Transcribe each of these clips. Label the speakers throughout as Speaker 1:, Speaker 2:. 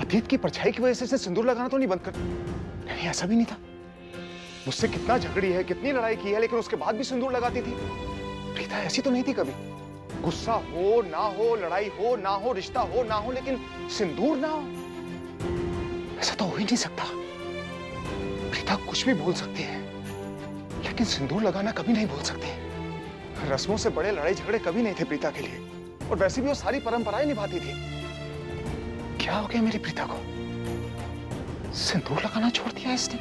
Speaker 1: अतीत की परछाई की वजह से सिंदूर लगाना तो नहीं बंद कर? नहीं, ऐसा भी नहीं था। मुझसे कितना झगड़ी है, कितनी लड़ाई की है, लेकिन उसके बाद भी सिंदूर लगाती थी। प्रीता ऐसी तो नहीं थी कभी। गुस्सा हो ना हो, लड़ाई हो ना हो, रिश्ता हो ना हो, लेकिन सिंदूर ना हो, ऐसा तो हो ही नहीं सकता। प्रीता कुछ भी बोल सकती है, लेकिन सिंदूर लगाना कभी नहीं बोल सकती। रस्मों से बड़े लड़ाई झगड़े कभी नहीं थे प्रीता के लिए, और वैसे भी वो सारी परंपराएं निभाती थी। क्या हो गया मेरी प्रीता को? सिंदूर लगाना छोड़ दिया इसने?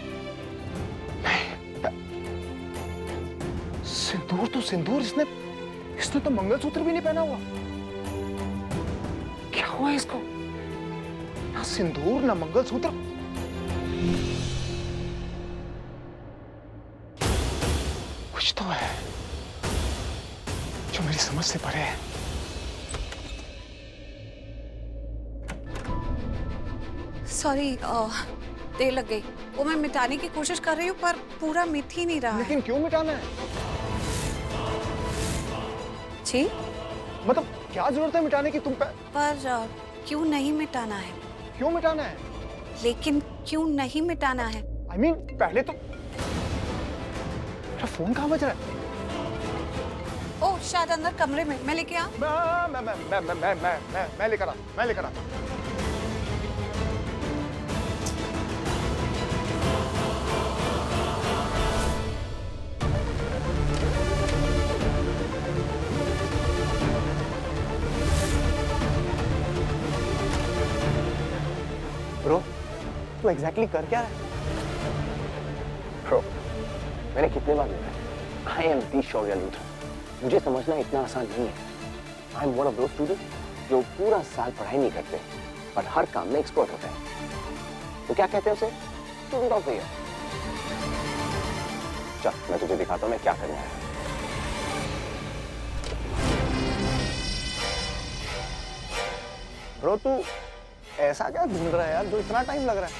Speaker 1: नहीं, सिंदूर तो सिंदूर, इसने तो मंगलसूत्र भी नहीं पहना हुआ। क्या हुआ इसको? ना सिंदूर ना मंगलसूत्र। कुछ तो है जो मेरी समझ से परे है।
Speaker 2: सॉरी, देर लग गई। वो मैं मिटाने की कोशिश कर रही हूँ पर पूरा मिट ही नहीं रहा है।
Speaker 1: लेकिन क्यों मिटाना है?
Speaker 2: जी?
Speaker 1: मतलब क्या जरूरत है मिटाने की? तुम
Speaker 2: पर क्यों नहीं मिटाना है?
Speaker 1: क्यों मिटाना है?
Speaker 2: लेकिन क्यों नहीं मिटाना है?
Speaker 1: I mean, पहले तो मेरा फोन कहाँ बज रहा है?
Speaker 2: ओह, शायद अंदर कमरे में। मैं लेके आऊं?
Speaker 1: मैं लेकर आता।
Speaker 3: ब्रो, तू एग्जैक्टली कर क्या रहा है? ब्रो, मैंने कितने बार बोला है, आई एम दी शौर्य लूथरा। मुझे समझना इतना आसान नहीं है। I am one of those students जो पूरा साल पढ़ाई नहीं करते पर हर काम में एक्सपर्ट होते हैं। तो क्या कहते हैं उसे? Student of the year. चल, मैं तुझे दिखाता हूँ मैं क्या करना है। ब्रो, तू ऐसा क्या ढूंढ रहा है यार जो इतना टाइम लग रहा है?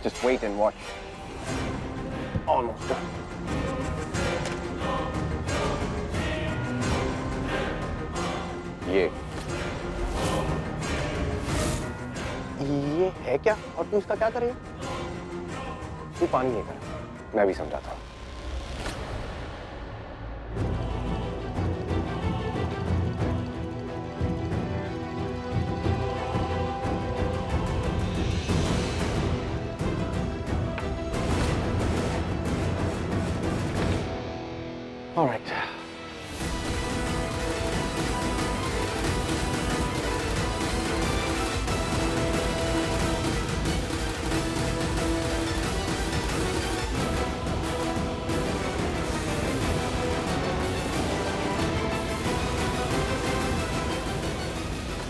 Speaker 3: Just wait and watch. Almost done. ये है क्या? और तू इसका क्या करेगा? तू पानी लेकर, मैं भी समझाता हूँ। All right.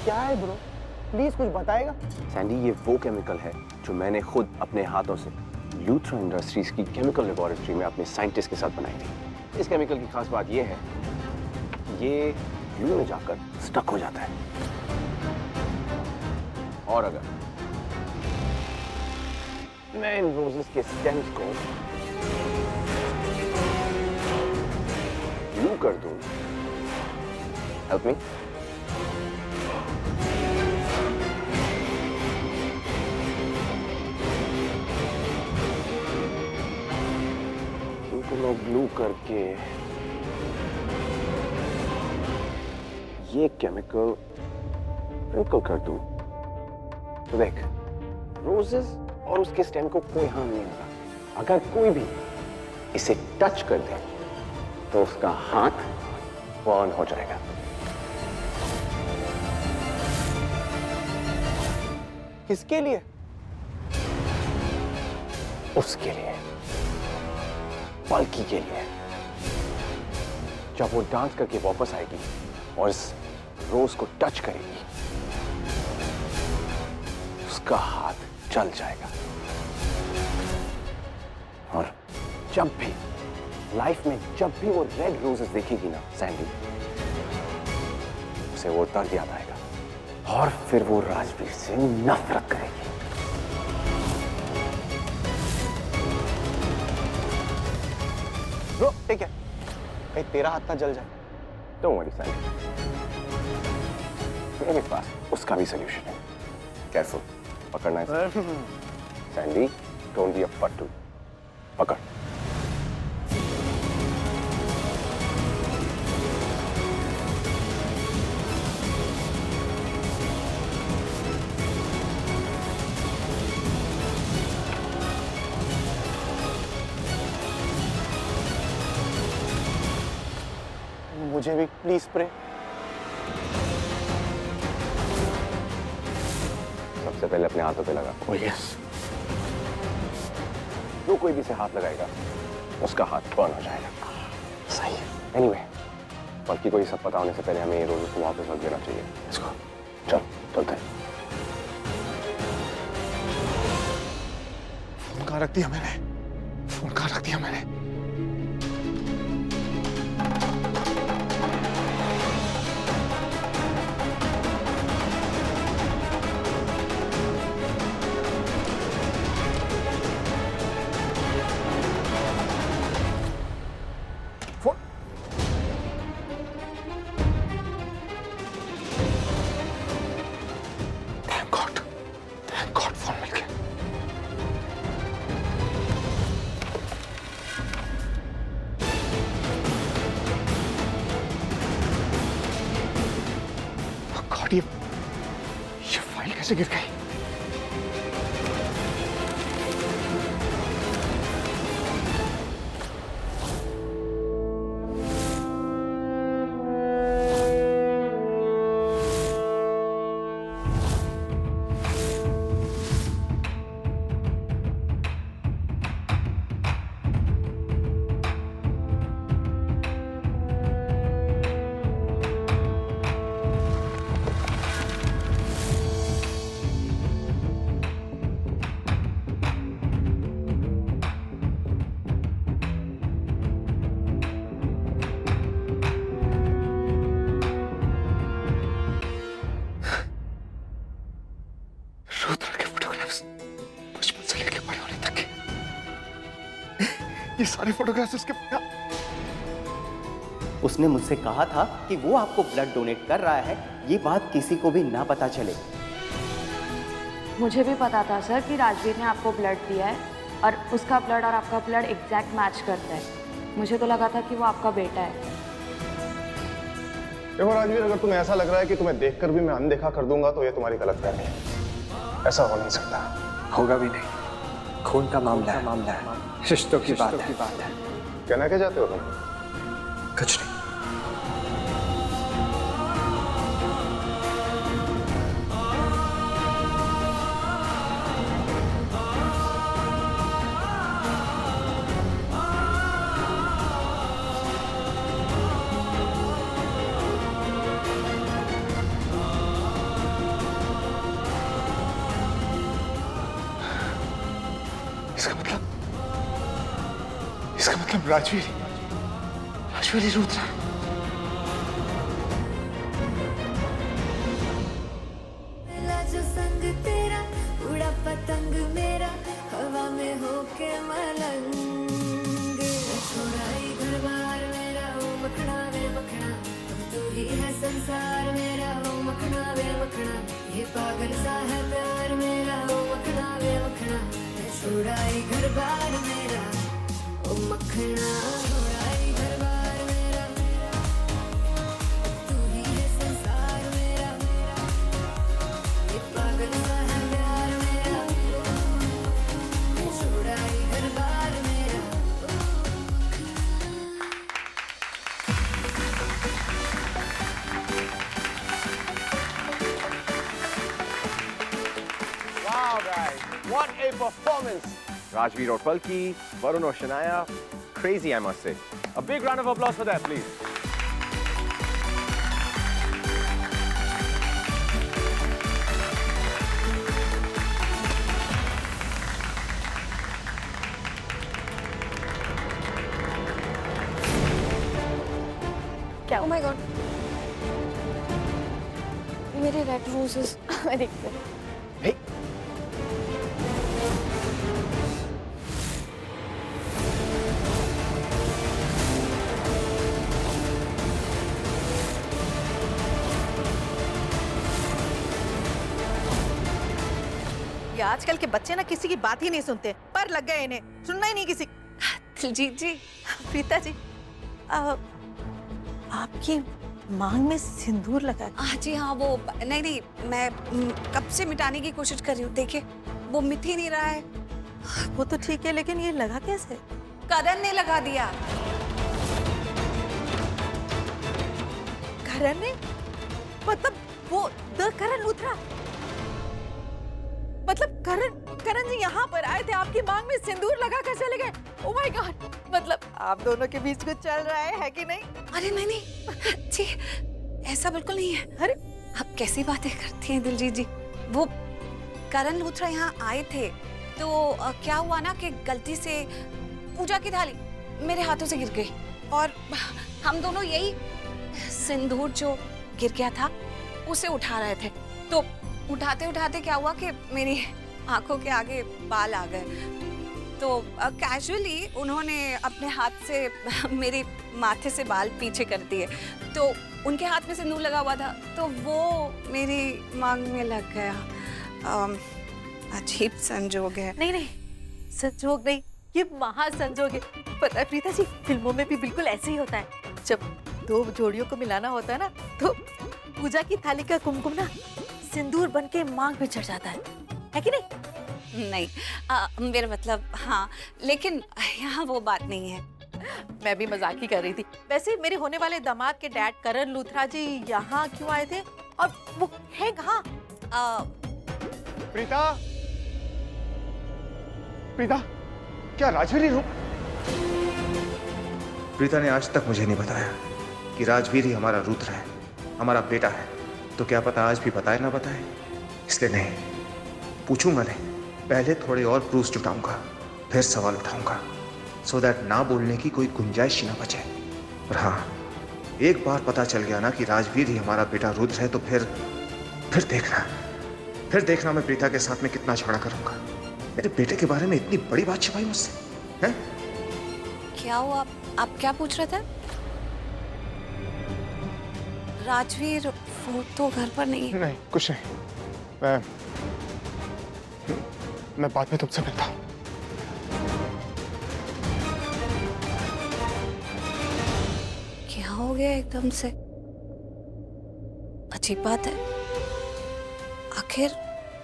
Speaker 3: क्या है ब्रो? प्लीज कुछ बताएगा? सैंडी, ये वो केमिकल है जो मैंने खुद अपने हाथों से लूथरा इंडस्ट्रीज की केमिकल लेबोरेटरी में अपने साइंटिस्ट के साथ बनाई थी। इस केमिकल की खास बात यह है, ये ग्लू में जाकर स्टक हो जाता है। और अगर मैं इन रोजेस के स्टेम्स को ग्लू कर दूं, हेल्प मी। मैं ग्लू करके ये केमिकल स्प्रिंकल कर दूं, तो देख, रोजेस और उसके स्टेम को कोई हार्म नहीं होगा। अगर कोई भी इसे टच कर दे तो उसका हाथ बर्न हो जाएगा। किसके लिए? उसके लिए, पलकी के लिए। जब वो डांस करके वापस आएगी और इस रोज को टच करेगी, उसका हाथ जल जाएगा। और जब भी लाइफ में जब भी वो रेड रोजेस देखेगी ना सैंडी, उसे वो दर्द याद आएगा और फिर वो राजवीर से नफरत करेगी। ब्रो, ठीक है, कहीं तेरा हाथ ना जल जाए। डोंट वरी सैंडी, मेरे पास उसका भी सोल्यूशन है। केयरफुल, पकड़ना है। सैंडी, डोंट बी अ पट्टू। पकड़। मुझे भी प्लीज स्प्रे। सबसे पहले अपने हाथों पे लगा।
Speaker 1: Oh yes.
Speaker 3: जो कोई भी से हाथ लगाएगा उसका हाथ बर्न हो जाएगा।
Speaker 1: सही है।
Speaker 3: एनीवे, बल्कि कोई सब पता होने से पहले हमें ये रोज को वापस रख देना चाहिए।
Speaker 1: इसको
Speaker 3: चल चलते हैं।
Speaker 1: फोन कहाँ रख दिया मैंने? फोन कहाँ रख दिया मैंने? फोन थैंक गॉड फोन मिल गया। गॉड, ये फाइल कैसे गिर गई? रुद्र के फोटोग्राफ्स बचपन से लेके बड़े होने तक के, ये सारे फोटोग्राफ्स उसके।
Speaker 4: उसने मुझसे कहा था कि वो आपको ब्लड डोनेट कर रहा है, ये बात किसी को भी ना पता चले।
Speaker 5: मुझे भी पता था सर कि राजवीर ने आपको ब्लड दिया है और उसका ब्लड और आपका ब्लड एग्जैक्ट मैच करता है। मुझे तो लगा था कि वो आपका बेटा है।
Speaker 1: देखो राजवीर, अगर तुम्हें ऐसा लग रहा है कि तुम्हें देखकर भी मैं अनदेखा कर दूंगा तो ये तुम्हारी गलतफहमी है। ऐसा हो नहीं सकता।
Speaker 6: होगा भी नहीं। खून का मामला है, रिश्तों की बात है।
Speaker 1: कहना क्या चाहते हो तुम?
Speaker 6: कुछ नहीं।
Speaker 1: इसका मतलब राजवीर ही रुद्र है।
Speaker 7: मिला जो संग तेरा, उड़ा पतंग मेरा, हवा में होके मलंग। छोड़ाई घर बार मेरा, ओ मखना वे मखना, अब तू ही है संसार मेरा, ओ मखना वे मखना। ये पागल सा है प्यार मेरा, ओ मखना वे मखना। छोड़ाई घर बार मेरा, ओ मखना। छोड़ाई घर बार मेरा, तू ही है संसार मेरा, ये पागल सा है प्यार मेरा। छोड़ाई घर बार मेरा।
Speaker 3: Wow guys, what a performance! Rajveer और Palki, Varun और Shanaya, crazy I must say. A big round of applause for that, please.
Speaker 5: क्या?
Speaker 2: Oh my God. मेरे रेड रोजेस मैं देखते हैं।
Speaker 3: Hey,
Speaker 8: ये आजकल के बच्चे ना किसी की बात ही नहीं सुनते, पर लग गए इन्हें, सुनना ही नहीं किसी।
Speaker 2: दिलजीत जी,
Speaker 8: प्रीता जी, आपकी मांग में सिंदूर लगा।
Speaker 2: जी हाँ, वो नहीं, मैं कब से मिटाने की कोशिश कर रही हूँ। देखिए, वो मिट ही नहीं रहा है।
Speaker 8: वो तो ठीक है, लेकिन ये लगा कैसे?
Speaker 2: करण ने लगा दिया।
Speaker 8: करण ने? मतलब वो द करण लूथरा? मतलब करण जी यहाँ पर आए थे, आपकी मांग में सिंदूर लगा कर चले गए? Oh my God! मतलब आप दोनों के बीच कुछ चल रहा है कि नहीं?
Speaker 2: अरे नहीं जी, ऐसा बिल्कुल नहीं है।
Speaker 8: अरे
Speaker 2: आप कैसी बातें करती हैं दिलजीत जी? वो करण लूथरा यहाँ आए थे तो क्या हुआ ना कि गलती से पूजा की थाली मेरे हाथों से गिर गई और हम दोनों यही सिंदूर जो गिर गया था उसे उठा रहे थे। तो उठाते उठाते क्या हुआ कि मेरी आंखों के आगे बाल आ गए, तो कैजुअली उन्होंने अपने हाथ से मेरे माथे से बाल पीछे कर दिए, तो उनके हाथ में सिंदूर लगा हुआ था तो वो मेरी मांग में लग गया। अजीब संजोग है।
Speaker 8: नहीं, संजोग नहीं, ये महासंजोग है। पता है प्रीता जी, फिल्मों में भी बिल्कुल ऐसे ही होता है। जब दो जोड़ियों को मिलाना होता है ना, तो पूजा की थाली का कुमकुम ना सिंदूर बन के मांग पे चढ़ जाता है कि नहीं?
Speaker 2: नहीं, मेरा मतलब हाँ, लेकिन यहाँ वो बात नहीं है।
Speaker 8: मैं भी मजाक ही कर रही थी। वैसे मेरे होने वाले दामाद के डैड करण लूथरा जी यहाँ क्यों आए थे और वो है कहाँ?
Speaker 1: प्रीता, क्या राजवीर ही प्रीता ने आज तक मुझे नहीं बताया कि राजवीर ही हमारा रुद्र है, हमारा बेटा है। तो क्या पता आज भी बताए ना बताए, इसलिए नहीं पूछूंगा। नहीं, पहले थोड़े और प्रूफ जुटाऊंगा, फिर सवाल उठाऊंगा, सो दैट ना बोलने की कोई गुंजाइश ही ना बचे। और हाँ, एक बार पता चल गया ना कि राजवीर ही हमारा बेटा रुद्र है, तो फिर देखना मैं प्रीता के साथ में कितना झगड़ा करूंगा। मेरे बेटे के बारे में इतनी बड़ी बात छिपाई मुझसे, हैं?
Speaker 2: क्या हुआ? आप क्या पूछ रहे थे? राजवीर वो तो घर पर नहीं है।
Speaker 1: नहीं, कुछ नहीं। मैं बाद में तुमसे मिलता हूँ।
Speaker 2: क्या हो गया एकदम से? अजीब बात है। आखिर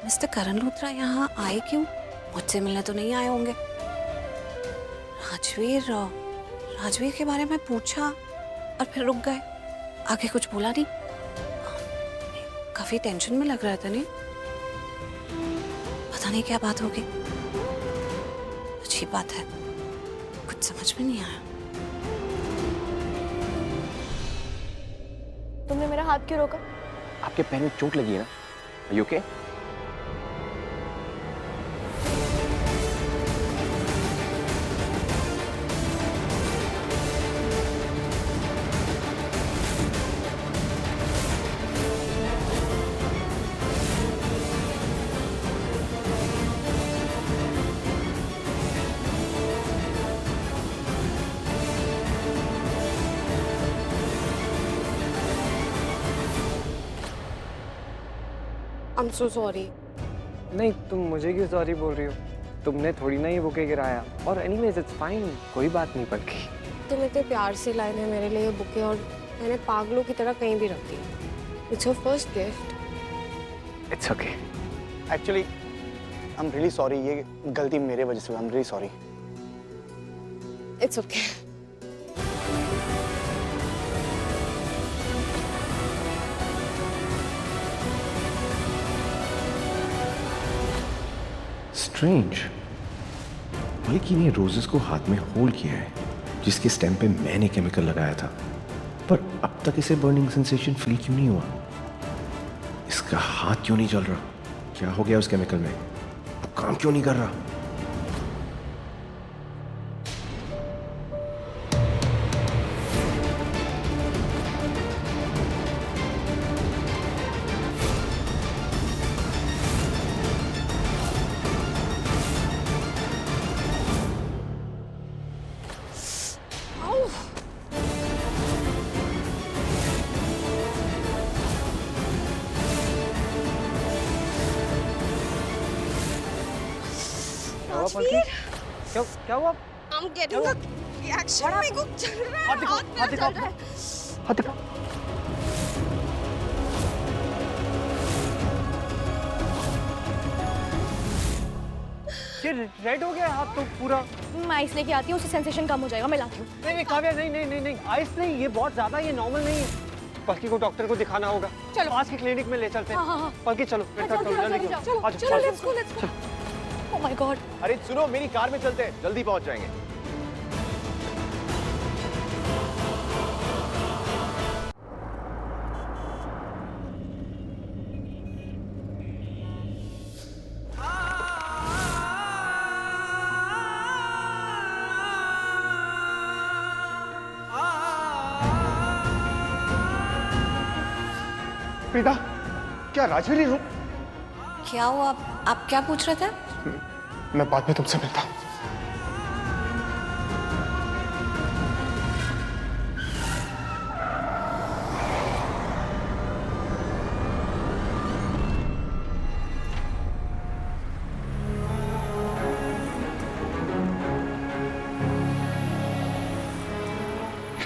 Speaker 2: मिस्टर करण लूथरा यहाँ आए क्यों? मुझसे मिलने तो नहीं आए होंगे। राजवीर के बारे में पूछा और फिर रुक गए, आगे कुछ बोला नहीं। काफी टेंशन में लग रहा था। नहीं, पता नहीं क्या बात होगी। अजीब बात है, कुछ समझ में नहीं आया।
Speaker 5: तुमने मेरा हाथ क्यों रोका?
Speaker 3: आपके पैर में चोट लगी है ना? Are you okay?
Speaker 9: I'm so sorry.
Speaker 6: नहीं, तुम मुझे क्यों सॉरी बोल रही हो? तुमने थोड़ी ना ये बुके गिराया। और एनीवेज इट्स फाइन, कोई बात नहीं पड़ती।
Speaker 9: तुम इतने प्यार से लाए हैं मेरे लिए ये बुके और मैंने पागलों की तरह कहीं भी रख दी। It's your first gift.
Speaker 6: It's okay.
Speaker 3: Actually I am really sorry, ये गलती मेरे वजह से हुई। I am really sorry.
Speaker 9: It's okay.
Speaker 10: Strange, बल्कि ने रोजेस को हाथ में होल्ड किया है जिसके स्टेम पे मैंने केमिकल लगाया था, पर अब तक इसे बर्निंग सेंसेशन फील क्यों नहीं हुआ? इसका हाथ क्यों नहीं जल रहा? क्या हो गया उस केमिकल में? वो काम क्यों नहीं कर रहा?
Speaker 6: क्या हुआ पलकी? क्या हुआ?
Speaker 9: I'm getting a reaction. मेरे को चल रहा है, हाथ मेरा चल रहा है।
Speaker 6: हाथ दिखा। ये रेड हो गया है हाथ तो पूरा।
Speaker 9: मैं आइस लेके आती हूँ, उससे सेंसेशन कम हो जाएगा, मैं लाती हूँ।
Speaker 6: नहीं काव्या, नहीं आइस नहीं, ये बहुत ज्यादा, ये नॉर्मल नहीं है। पलकी को डॉक्टर को दिखाना होगा।
Speaker 9: चलो
Speaker 6: पास के क्लिनिक में ले चलते हैं।
Speaker 9: हाँ।
Speaker 6: पलकी चलो,
Speaker 9: चलो, let's go. Oh my God.
Speaker 10: अरे सुनो, मेरी कार में चलते हैं, जल्दी पहुंच जाएंगे।
Speaker 1: प्रीता, क्या राजवीर ही
Speaker 2: क्या हुआ? आप क्या पूछ रहे थे?
Speaker 1: मैं बाद में तुमसे मिलता हूँ।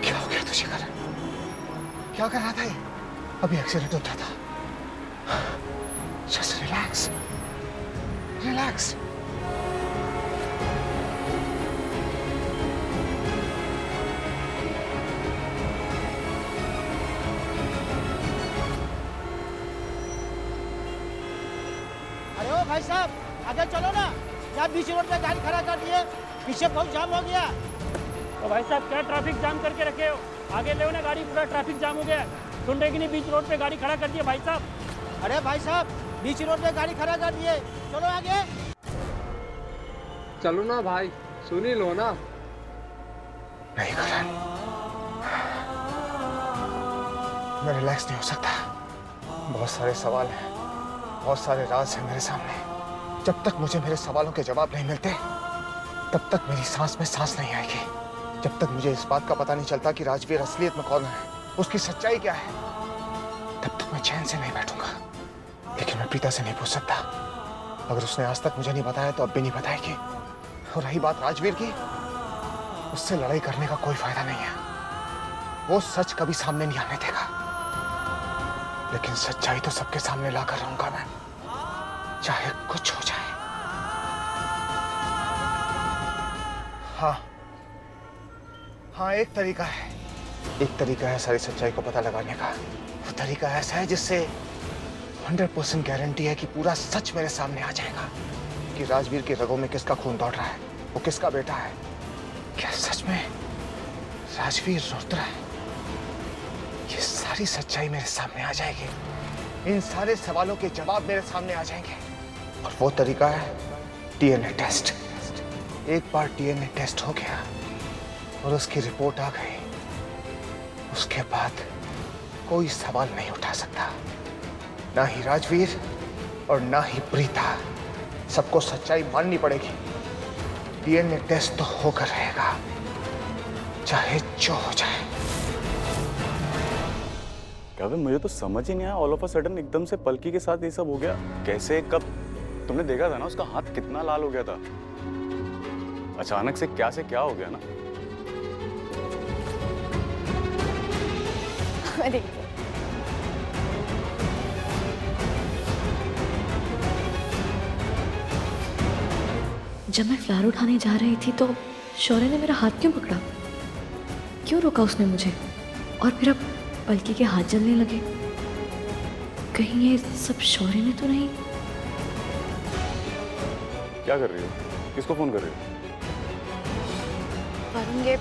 Speaker 1: क्या हो गया तुझे? क्या कर रहा था ये? अभी एक्सीडेंट होता था। Just relax. Relax.
Speaker 11: अरे ओ भाई साहब, आगे चलो ना। यहाँ बीच रोड पे गाड़ी खड़ा कर दिए, पीछे बहुत जाम हो गया।
Speaker 12: तो भाई साहब क्या ट्रैफिक जाम करके रखे हो? आगे ले ना गाड़ी, पूरा ट्रैफिक जाम हो गया। सुन रहे कि नहीं, बीच रोड पे गाड़ी खड़ा कर दिए भाई साहब।
Speaker 11: अरे भाई साहब, बीच रोड पे गाड़ी खड़ा कर दिए, चलो आगे।
Speaker 6: चलो ना भाई, सुन ही लो ना।
Speaker 1: नहीं करण, मैं रिलैक्स नहीं हो सकता। बहुत सारे सवाल हैं, बहुत सारे राज हैं मेरे सामने। जब तक मुझे मेरे सवालों के जवाब नहीं मिलते, तब तक मेरी सांस में सांस नहीं आएगी। जब तक मुझे इस बात का पता नहीं चलता कि राजवीर असलियत में कौन है, उसकी सच्चाई क्या है, तब तक मैं चैन से नहीं बैठूंगा। लेकिन मैं प्रीता से नहीं पूछ सकता। अगर उसने आज तक मुझे नहीं बताया तो अब भी नहीं बताएगी। और रही बात राजवीर की, उससे लड़ाई करने का कोई फायदा नहीं है। वो सच कभी सामने नहीं आने देगा। लेकिन सच्चाई तो सबके सामने लाकर रहूंगा मैं, चाहे कुछ हो जाए। हाँ, एक तरीका है। एक तरीका है सारी सच्चाई को पता लगाने का। वो तरीका ऐसा है जिससे 100% गारंटी है कि पूरा सच मेरे सामने आ जाएगा कि राजवीर के रगों में किसका खून दौड़ रहा है, वो किसका बेटा है। क्या सच में राजवीर रुद्र है? ये सारी सच्चाई मेरे सामने आ जाएगी। इन सारे सवालों के जवाब मेरे सामने आ जाएंगे। और वो तरीका है डीएनए टेस्ट। एक बार डीएनए टेस्ट हो गया और उसकी रिपोर्ट आ गई, उसके बाद कोई सवाल नहीं उठा सकता। ना ही राजवीर और ना ही प्रीता। सबको सच्चाई माननी पड़ेगी। डीएनए टेस्ट तो होकर रहेगा, चाहे जो हो जाए।
Speaker 13: क्या मुझे तो समझ ही नहीं आया, ऑल ऑफ अ सडन एकदम से पलकी के साथ ये सब हो गया कैसे, कब? तुमने देखा था ना उसका हाथ कितना लाल हो गया था। अचानक से क्या हो गया ना।
Speaker 9: अरे
Speaker 5: जब मैं फ्लावर उठाने जा रही थी तो शौर्य ने मेरा हाथ क्यों पकड़ा? क्यों रोका उसने मुझे? और फिर अब पलकी के हाथ जलने लगे। कहीं ये सब शौर्य ने तो नहीं?
Speaker 13: क्या कर रही हो? किसको फोन कर रही हो?
Speaker 9: वरुण, ये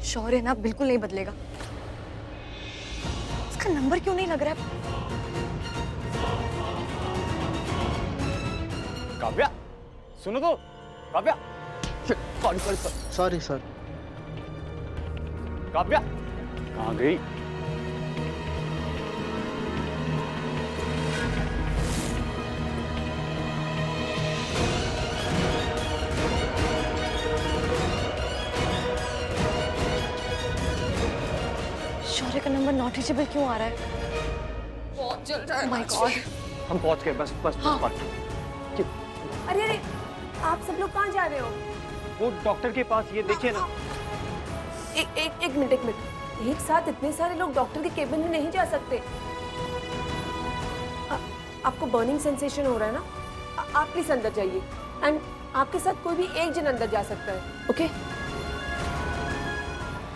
Speaker 9: शौर्य ना बिल्कुल नहीं बदलेगा। इसका नंबर क्यों नहीं लग रहा है?
Speaker 13: काव्या, सुनो तो। Kavya,
Speaker 6: sorry sir.
Speaker 13: काव्या कहाँ गई?
Speaker 9: शौर्य का नंबर नॉट रीचेबल क्यों आ रहा है?
Speaker 2: बहुत जल रहा है।
Speaker 9: My God.
Speaker 6: हम पहुंच गए, बस
Speaker 2: अरे
Speaker 9: आप सब लोग कहाँ जा रहे हो?
Speaker 6: वो डॉक्टर के पास, ये देखिए ना।
Speaker 9: एक मिनट एक साथ इतने सारे लोग डॉक्टर के केबिन में नहीं जा सकते। आपको बर्निंग सेंसेशन हो रहा है ना? आप प्लीज अंदर जाइए एंड आपके साथ कोई भी एक जन अंदर जा सकता है, ओके?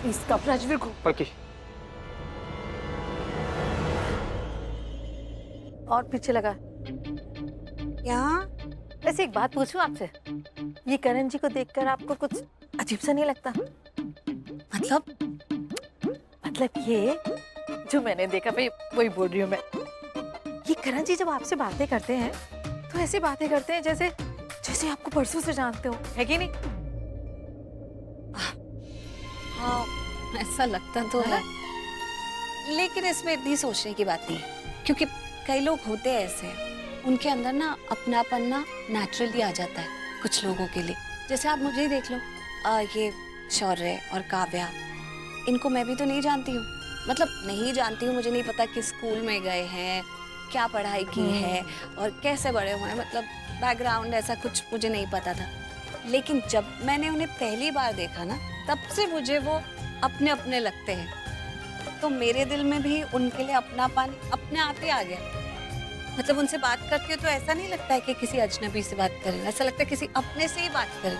Speaker 9: प्लीज कब राजवीर को
Speaker 6: पलकी,
Speaker 8: और पीछे लगा।
Speaker 2: यहाँ
Speaker 8: वैसे एक बात पूछूं आपसे, ये करण जी को देखकर आपको कुछ अजीब सा नहीं लगता? मतलब ये जो मैंने देखा, भाई वही बोल रही हूँ मैं। ये करण जी जब आपसे बातें करते हैं तो ऐसी बातें करते हैं जैसे जैसे आपको परसों से जानते हो, है कि नहीं?
Speaker 2: हाँ, ऐसा लगता तो है, लेकिन इसमें इतनी सोचने की बात नहीं है, क्योंकि कई लोग होते हैं ऐसे, उनके अंदर ना अपनापन ना नेचुरली आ जाता है कुछ लोगों के लिए। जैसे आप मुझे ही देख लो, ये शौर्य और काव्या, इनको मैं भी तो नहीं जानती हूँ, मतलब नहीं जानती हूँ, मुझे नहीं पता किस स्कूल में गए हैं, क्या पढ़ाई की है और कैसे बड़े हुए हैं, मतलब बैकग्राउंड ऐसा कुछ मुझे नहीं पता था। लेकिन जब मैंने उन्हें पहली बार देखा ना, तब से मुझे वो अपने अपने लगते हैं। तो मेरे दिल में भी उनके लिए अपनापन अपने आप ही आ गया। मतलब उनसे बात करती हूँ तो ऐसा नहीं लगता है कि किसी अजनबी से बात करें, ऐसा लगता है किसी अपने से ही बात करें।